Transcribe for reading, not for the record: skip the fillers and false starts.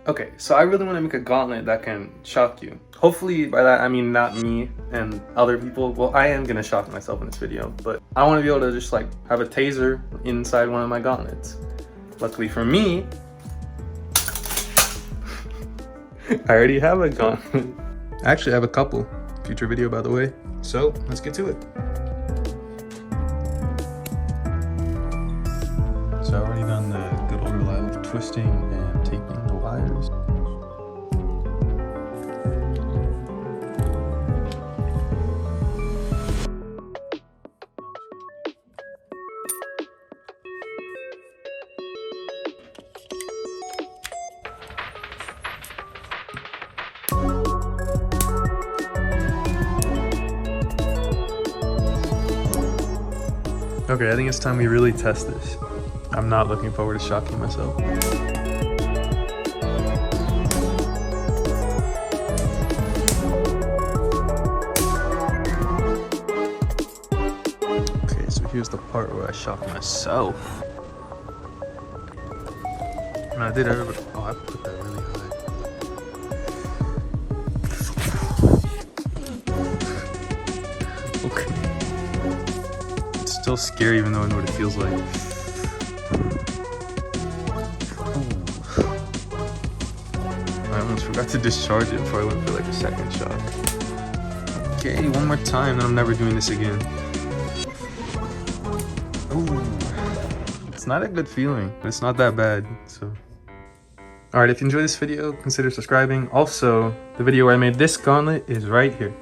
Okay, so I really want to make a gauntlet that can shock you. Hopefully by that I mean not me and other people. Well, I am gonna shock myself in this video, but I want to be able to just like have a taser inside one of my gauntlets. Luckily for me, I already have a gauntlet. I actually have a couple. Future video, by the way. So let's get to it. So I've already done the good old reliable twisting and taping the wires. Okay, I think it's time we really test this. I'm not looking forward to shocking myself. Okay, so here's the part where I shock myself. And I did everybody. Oh, I put that really high. Okay. It's still scary even though I know what it feels like. I almost forgot to discharge it before I went for like a second shock. Okay, one more time, then I'm never doing this again. Ooh. It's not a good feeling, but it's not that bad, so. Alright, if you enjoyed this video, consider subscribing. Also, the video where I made this gauntlet is right here.